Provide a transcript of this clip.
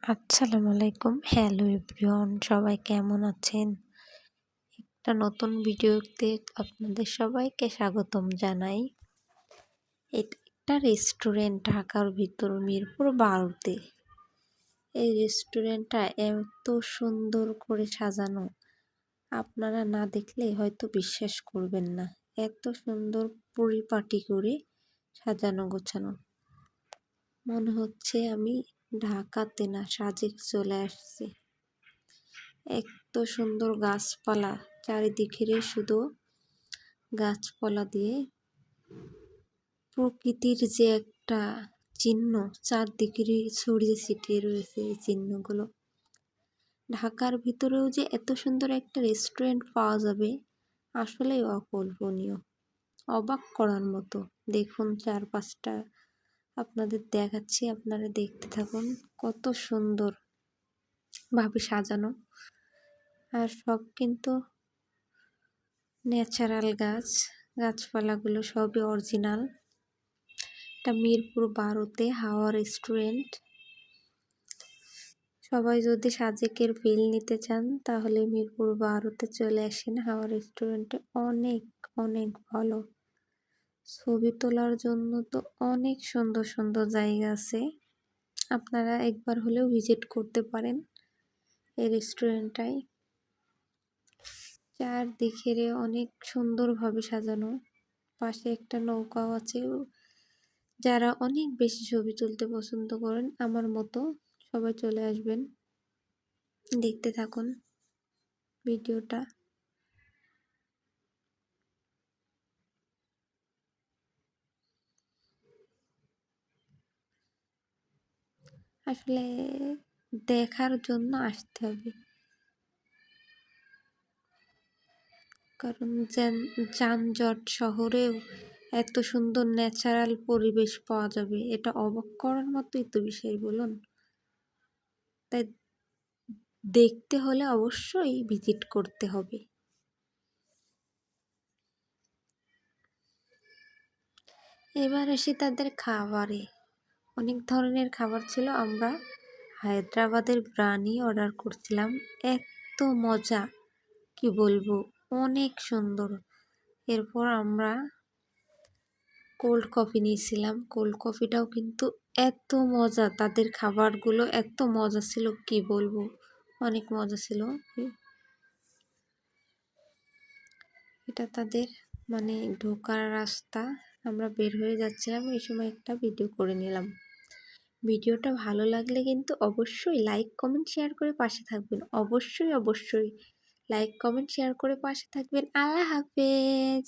আসসালামু আলাইকুম। Hello everyone, সবাই কেমন আছেন? একটা নতুন ভিডিওতে আপনাদের সবাইকে স্বাগতম জানাই। এটা একটা রেস্টুরেন্ট ঢাকার ভিতর মিরপুর 12-তে। এই রেস্টুরেন্টটা এত সুন্দর করে সাজানো, আপনারা না দেখলে হয়তো বিশ্বাস করবেন না। এত সুন্দর পরিপাটি করে সাজানো গোছানো, মনে হচ্ছে আমি ঢাকাতে না সাজেক চলে আসছি। এত সুন্দর গাছপালা, চারিদিকে শুধু গাছপালা দিয়ে প্রকৃতির যে একটা চিহ্ন চারদিকে ছড়িয়ে ছিটিয়ে রয়েছে। এই চিহ্নগুলো ঢাকার ভিতরেও যে এত সুন্দর একটা রেস্টুরেন্ট পাওয়া যাবে, আসলেই অকল্পনীয়, অবাক করার মতো। দেখুন চারপাশটা আপনাদের দেখাচ্ছি, আপনারা দেখতে থাকুন। কত সুন্দর ভাবে সাজানো, আর সব কিন্তু ন্যাচারাল গাছপালাগুলো সবই অরিজিনাল। এটা মিরপুর 12-তে হাওয়া রেস্টুরেন্ট। সবাই যদি সাজেকের ফিল নিতে চান তাহলে মিরপুর 12-তে চলে আসেন। হাওয়া রেস্টুরেন্টে অনেক অনেক ভালো, ছবি তোলার জন্য তো অনেক সুন্দর সুন্দর জায়গা আছে। আপনারা একবার হলেও ভিজিট করতে পারেন এই রেস্টুরেন্টটায়। চারদিকে অনেক সুন্দরভাবে সাজানো, পাশে একটা নৌকাও আছে। যারা অনেক বেশি ছবি তুলতে পছন্দ করেন আমার মতো, সবাই চলে আসবেন, দেখতে থাকুন ভিডিওটা। আসলে দেখার জন্য আসতে হবে, কারণ যানজট শহরেও এত সুন্দর ন্যাচারাল পরিবেশ পাওয়া যাবে, এটা অবাক করার মতোই তো বিষয়, বলুন। তাই দেখতে হলে অবশ্যই ভিজিট করতে হবে। এবার আসি তাদের খাবারে। অনেক ধরনের খাবার ছিল। আমরা হায়দ্রাবাদের বিরিয়ানি অর্ডার করছিলাম, এত মজা কি বলবো, অনেক সুন্দর। এরপর আমরা কোল্ড কফি নিয়েছিলাম, কোল্ড কফিটাও কিন্তু এত মজা। তাদের খাবারগুলো এত মজা ছিল কি বলবো, অনেক মজা ছিল। এটা তাদের ঢোকার রাস্তা। আমরা বের হয়ে যাচ্ছিলাম, এই সময় একটা ভিডিও করে নিলাম। ভিডিওটা ভালো লাগলে কিন্তু অবশ্যই লাইক কমেন্ট শেয়ার করে পাশে থাকবেন। অবশ্যই অবশ্যই লাইক কমেন্ট শেয়ার করে পাশে থাকবেন। আল্লাহ হাফেজ।